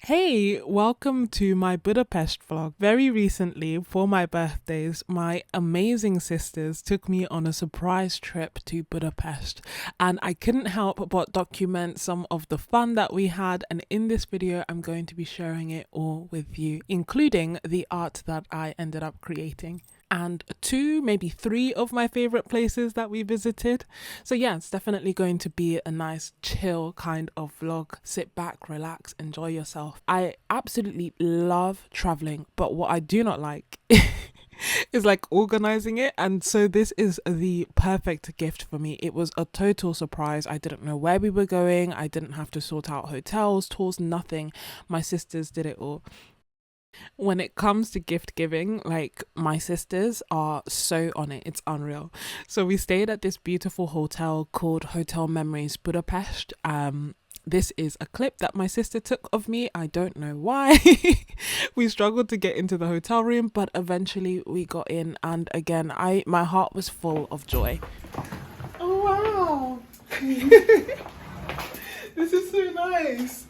Hey, welcome to my Budapest vlog. Very recently, for my birthdays, my amazing sisters took me on a surprise trip to Budapest, and I couldn't help but document some of the fun that we had, and in this video I'm going to be sharing it all with you, including the art that I ended up creating and two, maybe three of my favorite places that we visited. So yeah, it's definitely going to be a nice chill kind of vlog. Sit back, relax, enjoy yourself. I absolutely love traveling, but what I do not like is like organizing it, and so this is the perfect gift for me. It was a total surprise. I didn't know where we were going. I didn't have to sort out hotels, tours, nothing. My sisters did it all. When it comes to gift giving, like, my sisters are so on it. It's unreal. So we stayed at this beautiful hotel called Hotel Memories Budapest. This is a clip that my sister took of me. I don't know why. We struggled to get into the hotel room, but eventually we got in, and again, my heart was full of joy. Oh wow. This is so nice.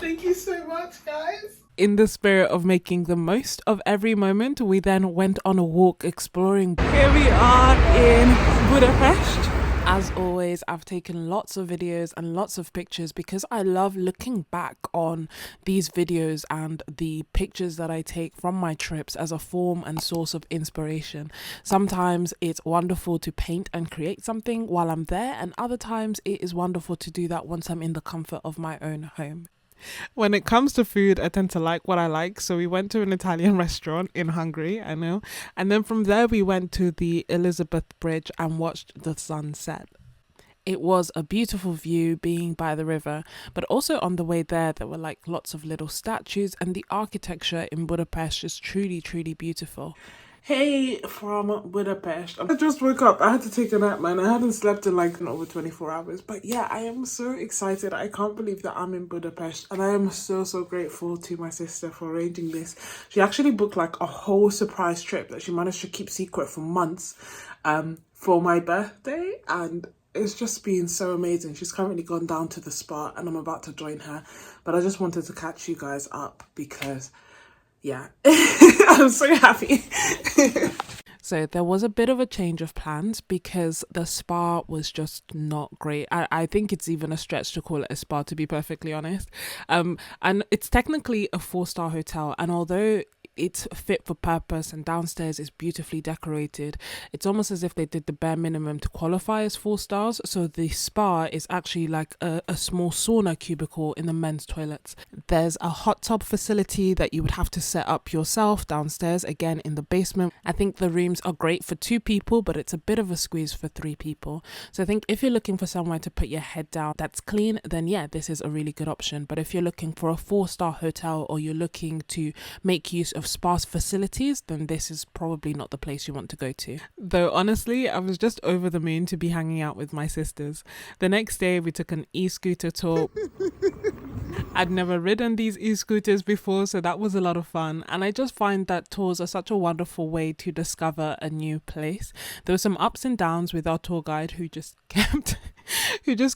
Thank you so much, guys. In the spirit of making the most of every moment, we then went on a walk exploring. Here we are in Budapest. As always, I've taken lots of videos and lots of pictures because I love looking back on these videos and the pictures that I take from my trips as a form and source of inspiration. Sometimes it's wonderful to paint and create something while I'm there, and other times it is wonderful to do that once I'm in the comfort of my own home. When it comes to food, I tend to like what I like. So we went to an Italian restaurant in Hungary, I know. And then from there, we went to the Elizabeth Bridge and watched the sunset. It was a beautiful view being by the river, but also on the way there were like lots of little statues, and the architecture in Budapest is truly, truly beautiful. Hey from Budapest. I just woke up. I had to take a nap, man. I hadn't slept in like over 24 hours. But yeah, I am so excited. I can't believe that I'm in Budapest. And I am so, so grateful to my sister for arranging this. She actually booked like a whole surprise trip that she managed to keep secret for months for my birthday. And it's just been so amazing. She's currently gone down to the spa and I'm about to join her. But I just wanted to catch you guys up because yeah, I'm so happy. So there was a bit of a change of plans because the spa was just not great. I think it's even a stretch to call it a spa, to be perfectly honest. And it's technically a 4-star hotel, and although it's fit for purpose and downstairs is beautifully decorated, it's almost as if they did the bare minimum to qualify as 4 stars. So the spa is actually like a small sauna cubicle in the men's toilets. There's a hot tub facility that you would have to set up yourself downstairs, again in the basement. I think the rooms are great for 2 people, but it's a bit of a squeeze for 3 people. So I think if you're looking for somewhere to put your head down that's clean, then yeah, this is a really good option. But if you're looking for a 4-star hotel, or you're looking to make use of sparse facilities, then this is probably not the place you want to go to. Though honestly, I was just over the moon to be hanging out with my sisters. The next day we took an e-scooter tour. I'd never ridden these e-scooters before, so that was a lot of fun, and I just find that tours are such a wonderful way to discover a new place. There were some ups and downs with our tour guide who just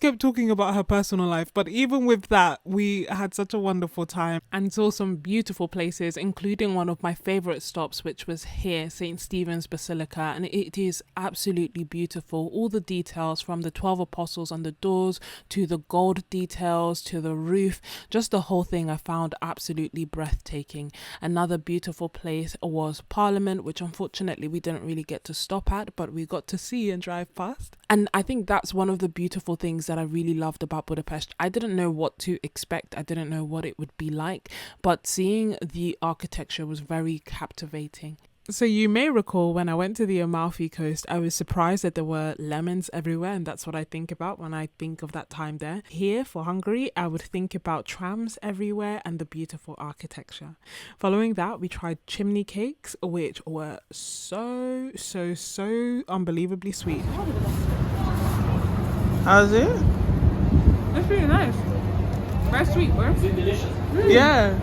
kept talking about her personal life, but even with that we had such a wonderful time and saw some beautiful places, including one of my favorite stops, which was here, St. Stephen's Basilica, and it is absolutely beautiful. All the details, from the 12 apostles on the doors to the gold details to the roof, just the whole thing I found absolutely breathtaking. Another beautiful place was Parliament, which unfortunately we didn't really get to stop at, but we got to see and drive past. And I think that's one of the beautiful things that I really loved about Budapest. I didn't know what to expect. I didn't know what it would be like, but seeing the architecture was very captivating. So you may recall when I went to the Amalfi Coast, I was surprised that there were lemons everywhere, and that's what I think about when I think of that time there. Here for Hungary, I would think about trams everywhere and the beautiful architecture. Following that, we tried chimney cakes, which were so unbelievably sweet. How's it? It's really nice. Very sweet, bro. Is it delicious? Yeah.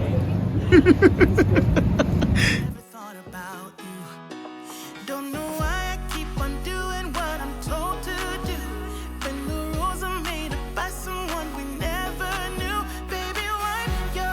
When the rules are made up by someone we never knew. Baby, wipe your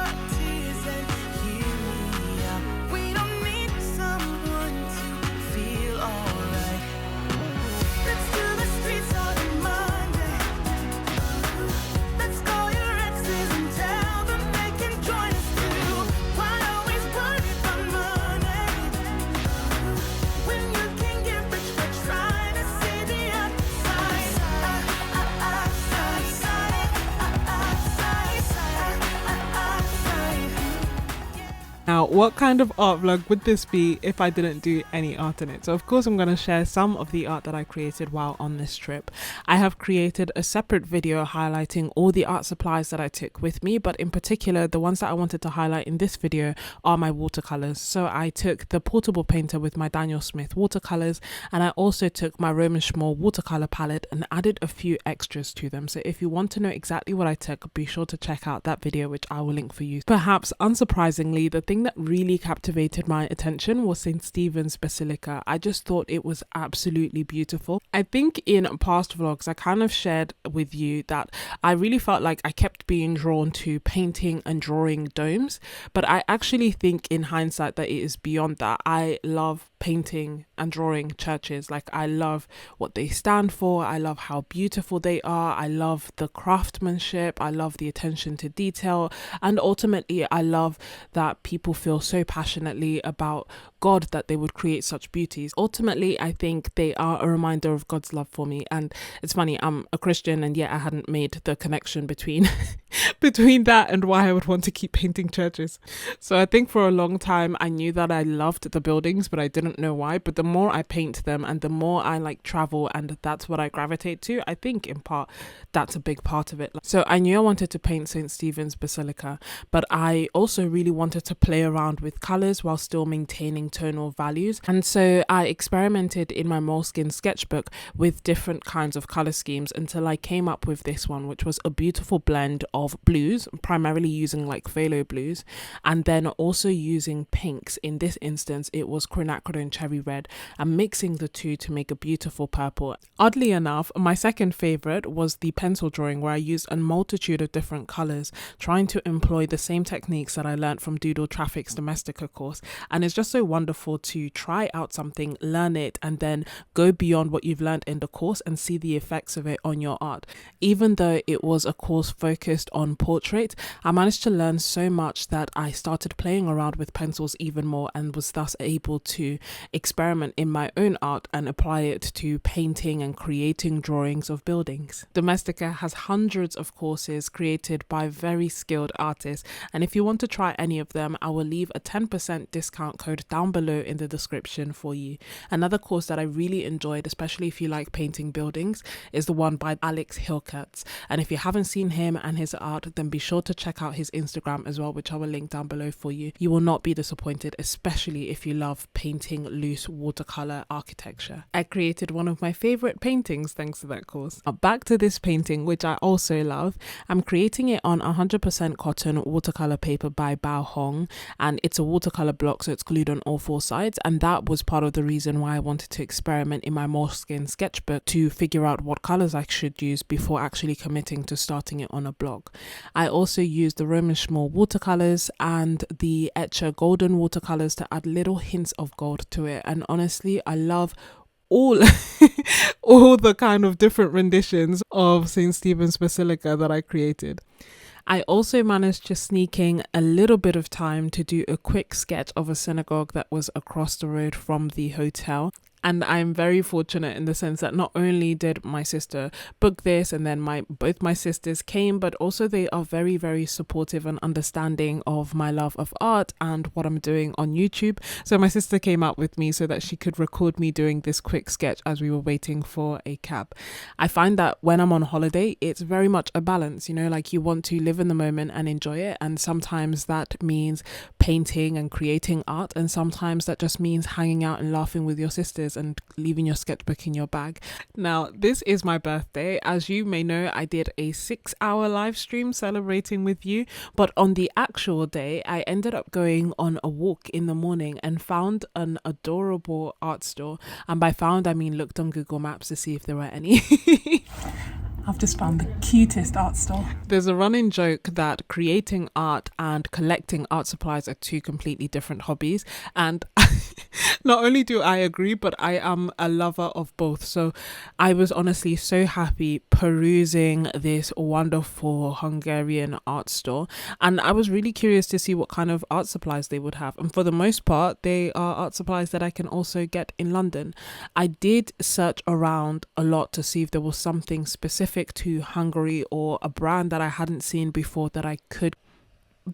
Now, what kind of art vlog would this be if I didn't do any art in it? So of course I'm going to share some of the art that I created while on this trip. I have created a separate video highlighting all the art supplies that I took with me, but in particular the ones that I wanted to highlight in this video are my watercolors. So I took the portable painter with my Daniel Smith watercolors, and I also took my Roman Schmoll watercolor palette and added a few extras to them. So if you want to know exactly what I took, be sure to check out that video, which I will link for you. Perhaps unsurprisingly, the thing that really captivated my attention was St. Stephen's Basilica. I just thought it was absolutely beautiful. I think in past vlogs I kind of shared with you that I really felt like I kept being drawn to painting and drawing domes, but I actually think in hindsight that it is beyond that. I love painting and drawing churches. Like, I love what they stand for, I love how beautiful they are, I love the craftsmanship, I love the attention to detail, and ultimately I love that people feel so passionately about God that they would create such beauties. Ultimately, I think they are a reminder of God's love for me. And it's funny, I'm a Christian and yet I hadn't made the connection between between that and why I would want to keep painting churches. So I think for a long time I knew that I loved the buildings, but I didn't know why. But the more I paint them and the more I like travel, and that's what I gravitate to, I think in part that's a big part of it. So I knew I wanted to paint St. Stephen's Basilica, but I also really wanted to play around with colors while still maintaining tonal values. And so I experimented in my Moleskine sketchbook with different kinds of color schemes until I came up with this one, which was a beautiful blend of blues, primarily using like phthalo blues, and then also using pinks. In this instance it was quinacridone cherry red, and mixing the two to make a beautiful purple. Oddly enough, my second favorite was the pencil drawing, where I used a multitude of different colors, trying to employ the same techniques that I learned from Doodle Traffic's Domestica course. And it's just so wonderful to try out something, learn it, and then go beyond what you've learned in the course and see the effects of it on your art. Even though it was a course focused on portrait, I managed to learn so much that I started playing around with pencils even more, and was thus able to experiment in my own art and apply it to painting and creating drawings of buildings. Domestica has hundreds of courses created by very skilled artists, and if you want to try any of them, I will leave a 10% discount code down below in the description for you. Another course that I really enjoyed, especially if you like painting buildings, is the one by Alex Hilkerts, and if you haven't seen him and his art, then be sure to check out his Instagram as well, which I will link down below for you. You will not be disappointed, especially if you love painting loose watercolor architecture. I created one of my favorite paintings thanks to that course. Now back to this painting, which I also love. I'm creating it on 100% cotton watercolor paper by Bao Hong, and it's a watercolor block, so it's glued on all four sides, and that was part of the reason why I wanted to experiment in my Moleskine sketchbook to figure out what colors I should use before actually committing to starting it on a block. I also used the Roman Schmoll watercolors and the Etcher golden watercolors to add little hints of gold to it, and honestly I love all all the kind of different renditions of St. Stephen's Basilica that I created. I also managed to sneak in a little bit of time to do a quick sketch of a synagogue that was across the road from the hotel. And I'm very fortunate in the sense that not only did my sister book this, and then both my sisters came, but also they are very, very supportive and understanding of my love of art and what I'm doing on YouTube. So my sister came out with me so that she could record me doing this quick sketch as we were waiting for a cab. I find that when I'm on holiday, it's very much a balance, you know, like you want to live in the moment and enjoy it. And sometimes that means painting and creating art, and sometimes that just means hanging out and laughing with your sisters and leaving your sketchbook in your bag. Now, this is my birthday. As you may know, I did a 6-hour live stream celebrating with you, but on the actual day, I ended up going on a walk in the morning and found an adorable art store. And by found, I mean looked on Google Maps to see if there were any. I've just found the cutest art store. There's a running joke that creating art and collecting art supplies are two completely different hobbies. And not only do I agree, but I am a lover of both. So I was honestly so happy perusing this wonderful Hungarian art store. And I was really curious to see what kind of art supplies they would have. And for the most part, they are art supplies that I can also get in London. I did search around a lot to see if there was something specific to Hungary or a brand that I hadn't seen before that I could.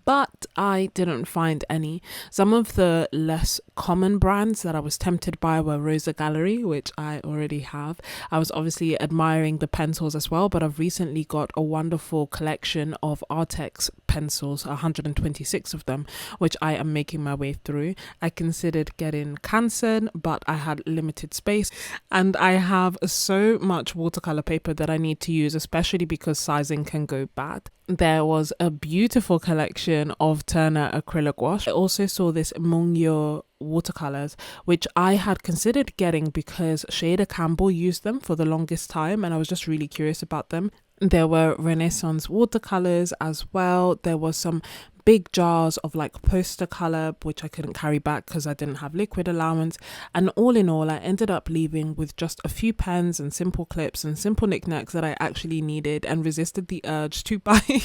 but I didn't find any. Some of the less common brands that I was tempted by were Rosa Gallery, which I already have. I was obviously admiring the pencils as well, but I've recently got a wonderful collection of Artex pencils, 126 of them, which I am making my way through. I considered getting Canson, but I had limited space, and I have so much watercolor paper that I need to use, especially because sizing can go bad. There was a beautiful collection of Turner acrylic wash. I also saw this Mungyo watercolors, which I had considered getting because Shader Campbell used them for the longest time, and I was just really curious about them. There were Renaissance watercolors as well. There was some big jars of like poster color, which I couldn't carry back because I didn't have liquid allowance. And all in all, I ended up leaving with just a few pens and simple clips and simple knickknacks that I actually needed, and resisted the urge to buy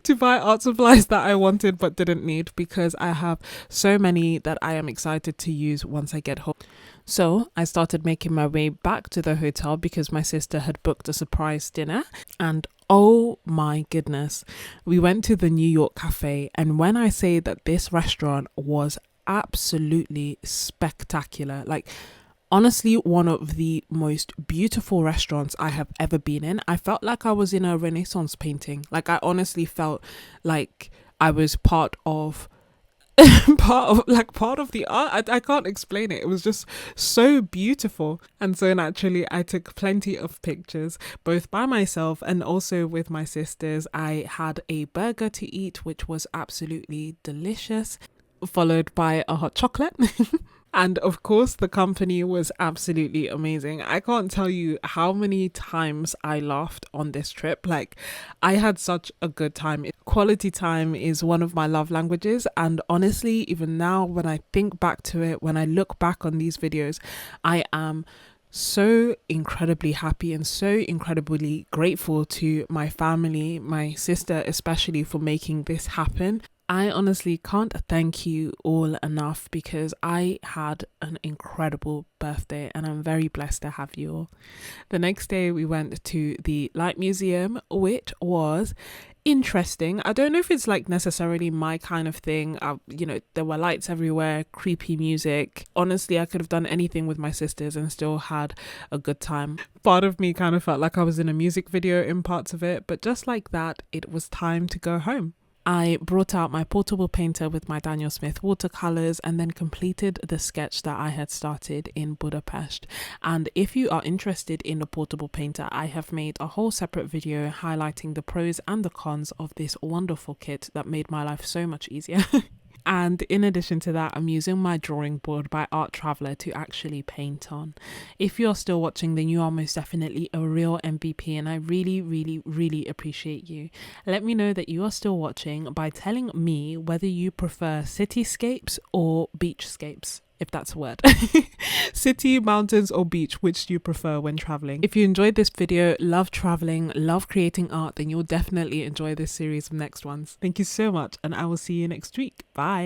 to buy art supplies that I wanted but didn't need, because I have so many that I am excited to use once I get home. So I started making my way back to the hotel because my sister had booked a surprise dinner, and oh my goodness, we went to the New York Cafe, and when I say that this restaurant was absolutely spectacular, like honestly one of the most beautiful restaurants I have ever been in. I felt like I was in a Renaissance painting. Like I honestly felt like I was part of part of the art. I can't explain it. It was just so beautiful. And so naturally I took plenty of pictures, both by myself and also with my sisters. I had a burger to eat, which was absolutely delicious, followed by a hot chocolate. And of course, the company was absolutely amazing. I can't tell you how many times I laughed on this trip. Like, I had such a good time. Quality time is one of my love languages. And honestly, even now, when I think back to it, when I look back on these videos, I am so incredibly happy and so incredibly grateful to my family, my sister especially, for making this happen. I honestly can't thank you all enough, because I had an incredible birthday and I'm very blessed to have you all. The next day we went to the Light Museum, which was interesting. I don't know if it's like necessarily my kind of thing. There were lights everywhere, creepy music. Honestly, I could have done anything with my sisters and still had a good time. Part of me kind of felt like I was in a music video in parts of it, but just like that, it was time to go home. I brought out my portable painter with my Daniel Smith watercolors and then completed the sketch that I had started in Budapest. And if you are interested in the portable painter, I have made a whole separate video highlighting the pros and the cons of this wonderful kit that made my life so much easier. And in addition to that, I'm using my drawing board by Art Traveller to actually paint on. If you're still watching, then you are most definitely a real MVP, and I really, really, really appreciate you. Let me know that you are still watching by telling me whether you prefer cityscapes or beachscapes, if that's a word. City, mountains or beach, which do you prefer when traveling? If you enjoyed this video, love traveling, love creating art, then you'll definitely enjoy this series of next ones. Thank you so much, and I will see you next week. Bye.